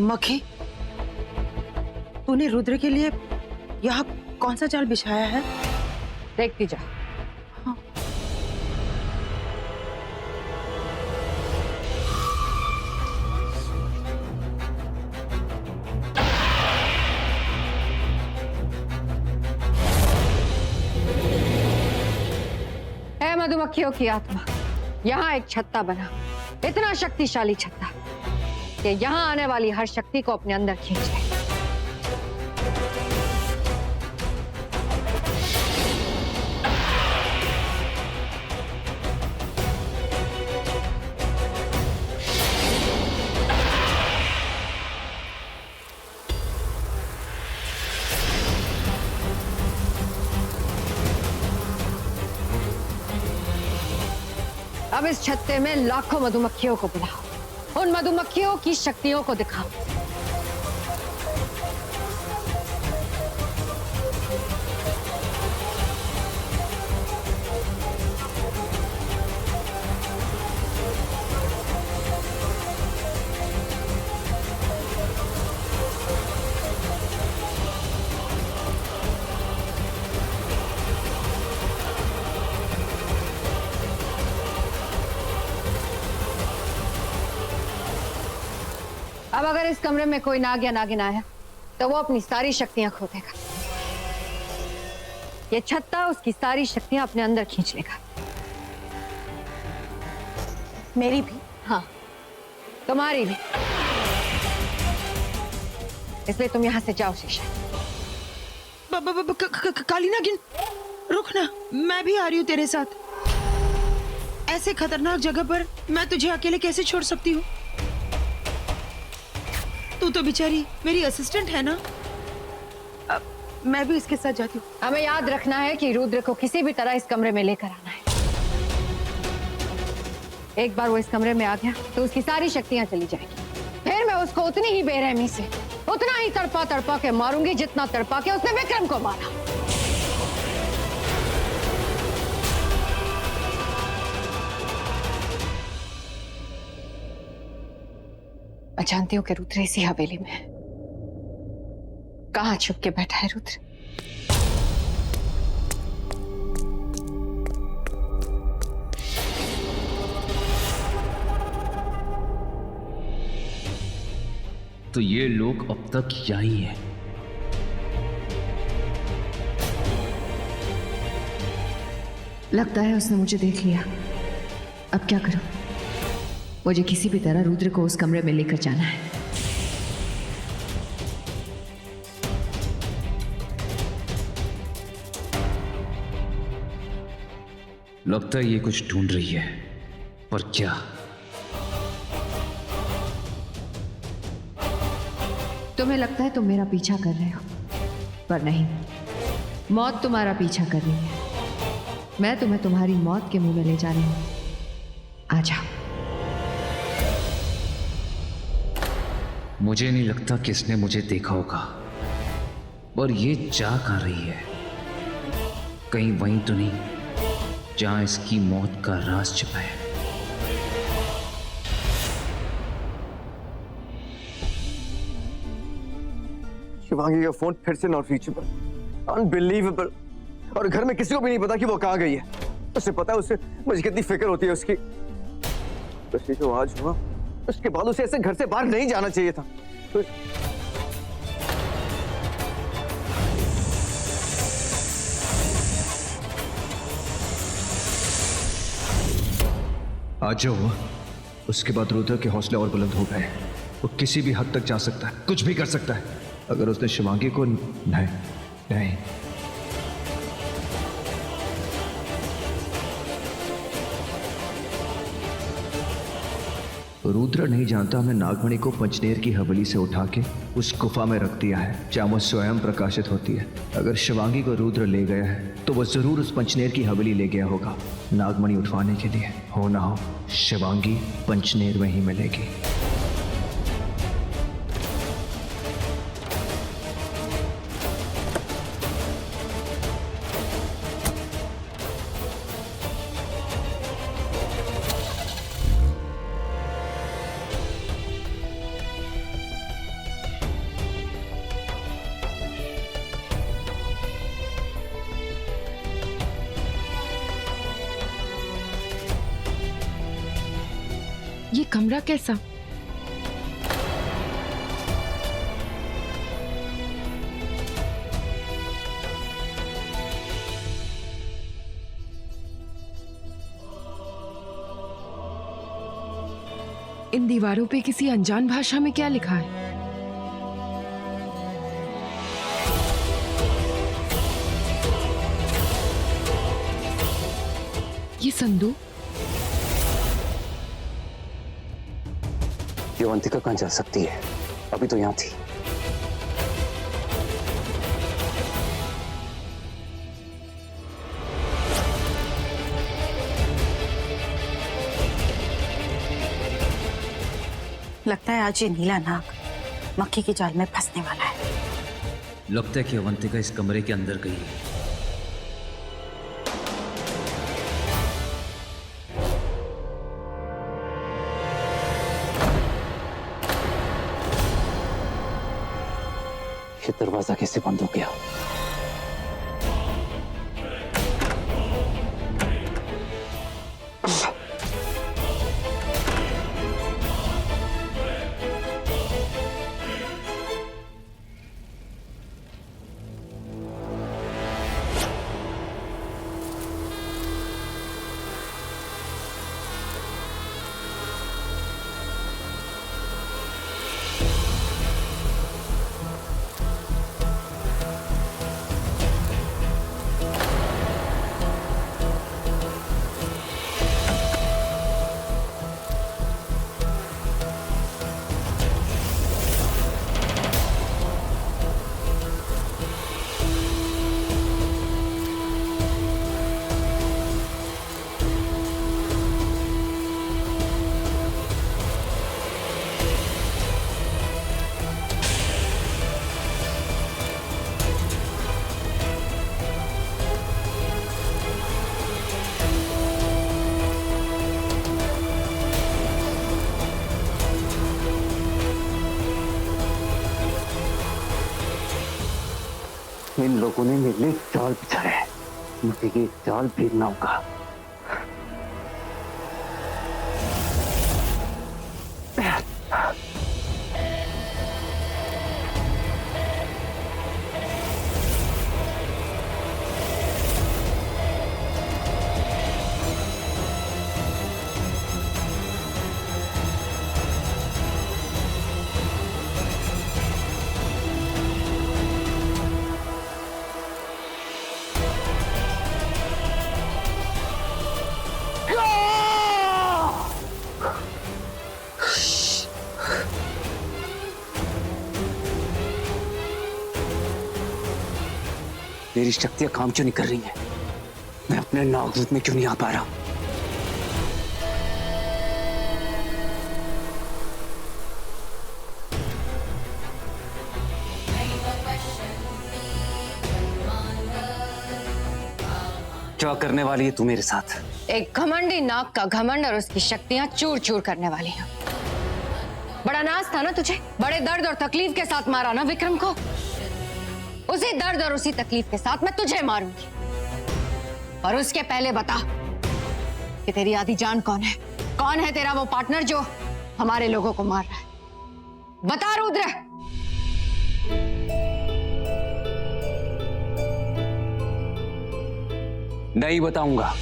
मक्खी, तूने रुद्र के लिए यहाँ कौन सा जाल बिछाया है? देखती जा। हाँ। है मधुमक्खियों की आत्मा, यहाँ एक छत्ता बना, इतना शक्तिशाली छत्ता कि यहाँ आने वाली हर शक्ति को अपने अंदर खींच ले। अब इस छत्ते में लाखों मधुमक्खियों को बुलाओ, उन मधुमक्खियों की शक्तियों को दिखाओ। अब अगर इस कमरे में कोई नाग या नागिन आया तो वो अपनी सारी शक्तियां खो देगा। ये छत्ता उसकी सारी शक्तियां अपने अंदर खींच लेगा। मेरी भी? हाँ, तुम्हारी भी। इसलिए तुम यहां से जाओ शीशा। काली नागिन, रुक ना, मैं भी आ रही हूँ तेरे साथ। ऐसे खतरनाक जगह पर मैं तुझे अकेले कैसे छोड़ सकती हूँ? तू तो बेचारी मेरी असिस्टेंट है ना। अब मैं भी इसके साथ जाती हूँ। हमें याद रखना है कि रुद्र को किसी भी तरह इस कमरे में लेकर आना है। एक बार वो इस कमरे में आ गया तो उसकी सारी शक्तियां चली जाएगी। फिर मैं उसको उतनी ही बेरहमी से, उतना ही तड़पा तड़पा के मारूंगी जितना तड़पा के उसने विक्रम को मारा। मैं जानती हूँ कि रुद्र इसी हवेली में है। कहाँ छुप के बैठा है रुद्र? तो ये लोग अब तक यहीं हैं। लगता है उसने मुझे देख लिया। अब क्या करूं? मुझे किसी भी तरह रुद्र को उस कमरे में लेकर जाना है। लगता है ये कुछ ढूंढ रही है, पर क्या? तुम्हें लगता है तुम मेरा पीछा कर रहे हो, पर नहीं, मौत तुम्हारा पीछा कर रही है। मैं तुम्हें तुम्हारी मौत के मुंह में ले जा रही हूं। आ जाओ। मुझे नहीं लगता कि इसने मुझे देखा होगा, पर ये जा कहाँ रही है? कहीं वहीं तो नहीं जहां इसकी मौत का राज छिपा है। शिवांगी का फोन फिर से नॉट रीचेबल, अनबिलीवेबल। और घर में किसी को भी नहीं पता कि वो कहाँ गई है। उसे पता है उसे मुझे कितनी फिक्र होती है उसकी। बस ये जो आज हुआ, उसके बाद उसे ऐसे घर से बाहर नहीं जाना चाहिए था। तो आज जो हुआ उसके बाद रुद्र के हौसले और बुलंद हो गए। वो किसी भी हद तक जा सकता है, कुछ भी कर सकता है। अगर उसने शिवांगी को नहीं नहीं रुद्र नहीं जानता हमने नागमणि को पंचनेर की हवेली से उठा के उस गुफा में रख दिया है जहाँ वो स्वयं प्रकाशित होती है। अगर शिवांगी को रुद्र ले गया है तो वो जरूर उस पंचनेर की हवेली ले गया होगा नागमणि उठवाने के लिए। हो ना हो शिवांगी पंचनेर में ही मिलेगी। कमरा कैसा? इन दीवारों पे किसी अनजान भाषा में क्या लिखा है? ये संदूक? ये अवंतिका कहाँ जा सकती है? अभी तो यहाँ थी। लगता है आज ये नीला नाग मक्खी की जाल में फंसने वाला है। लगता है कि अवंतिका इस कमरे के अंदर गई है। ये दरवाजा कैसे बंद हो गया? इन लोगों ने मेरे लिए जाल बिछाया है, मुझे ये जाल फेरना होगा। मेरी शक्तियां काम क्यों नहीं कर रही हैं? मैं अपने नागरूप में क्यों नहीं आ पा रहा? क्या करने वाली है तू मेरे साथ? एक घमंडी नाग का घमंड और उसकी शक्तियां चूर चूर करने वाली हैं। बड़ा नाज था ना तुझे, बड़े दर्द और तकलीफ के साथ मारा ना विक्रम को। उसी दर्द और उसी तकलीफ के साथ मैं तुझे मारूंगी। और उसके पहले बता कि तेरी आधी जान कौन है? कौन है तेरा वो पार्टनर जो हमारे लोगों को मार रहा है? बता रुद्र। नहीं बताऊंगा।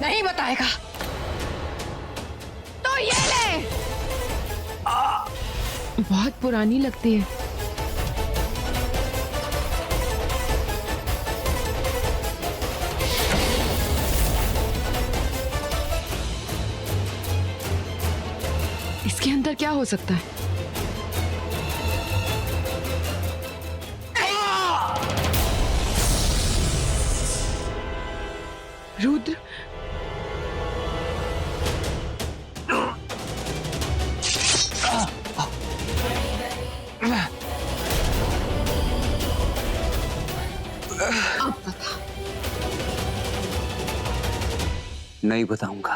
नहीं बताएगा तो ये ले। बहुत पुरानी लगती है। इसके अंदर क्या हो सकता है? रुद्र, नहीं बताऊंगा।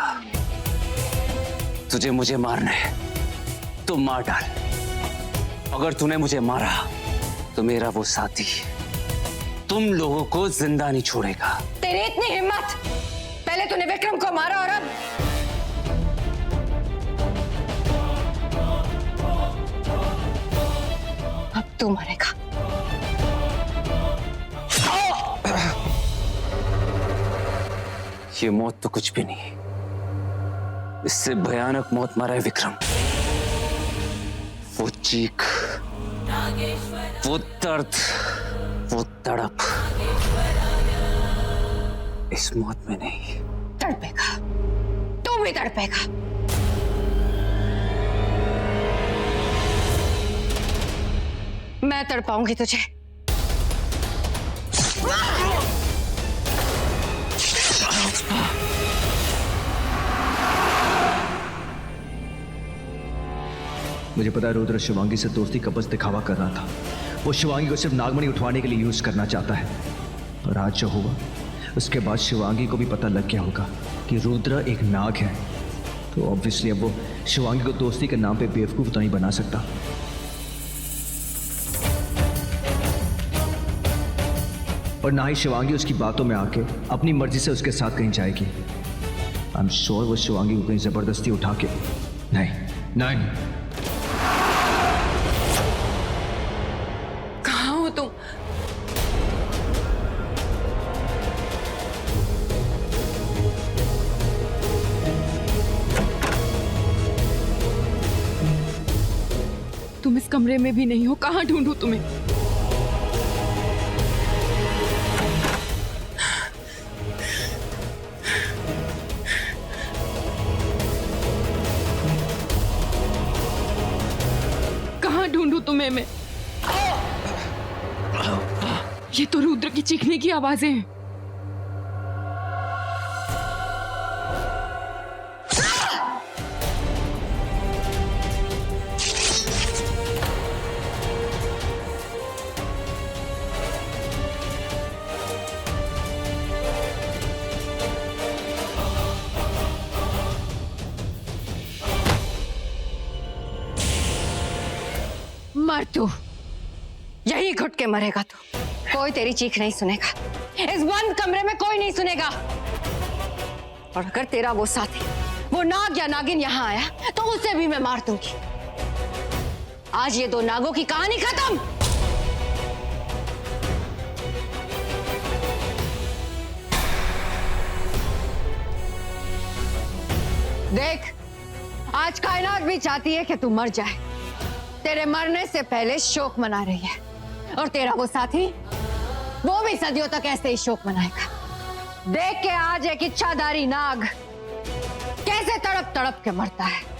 तुझे मुझे मारना है तो मार डाल, अगर तूने मुझे मारा तो मेरा वो साथी तुम लोगों को जिंदा नहीं छोड़ेगा। तेरी इतनी हिम्मत! पहले तूने विक्रम को मारा और अब तू मरेगा। ये मौत तो कुछ भी नहीं, इससे भयानक मौत मारा है विक्रम। वो चीख, वो दर्द, वो तड़प इस मौत में नहीं। तड़पेगा, तू भी तड़पेगा। मैं तड़पाऊंगी तुझे। मुझे पता है रुद्र शिवांगी से दोस्ती का बस दिखावा कर रहा था। वो शिवांगी को सिर्फ नागमणि उठवाने के लिए यूज करना चाहता है। और आज जो हुआ उसके बाद शिवांगी को भी पता लग गया होगा कि रुद्र एक नाग है। तो ऑब्वियसली अब वो शिवांगी को दोस्ती के नाम पे बेवकूफ तो नहीं बना सकता। और ना ही शिवांगी उसकी बातों में आके अपनी मर्जी से उसके साथ कहीं जाएगी। आई एम श्योर वो शिवांगी को कहीं जबरदस्ती उठा के नहीं। कहाँ हो तुम? तुम इस कमरे में भी नहीं हो, कहाँ ढूंढूं तुम्हें? कहाँ ढूंढूं तुम्हें मैं? ये तो रुद्र की चीखने की आवाजें हैं। मर तू, यही घुट के मरेगा तू। कोई तेरी चीख नहीं सुनेगा, इस बंद कमरे में कोई नहीं सुनेगा। और अगर तेरा वो साथी, वो नाग या नागिन यहाँ आया तो उसे भी मैं मार दूंगी। आज ये दो नागों की कहानी खत्म। देख, आज कायनात भी चाहती है कि तू मर जाए। तेरे मरने से पहले शोक मना रही है, और तेरा वो साथी, वो भी सदियों तक ऐसे ही शोक मनाएगा। देख के आज एक इच्छाधारी नाग कैसे तड़प तड़प के मरता है।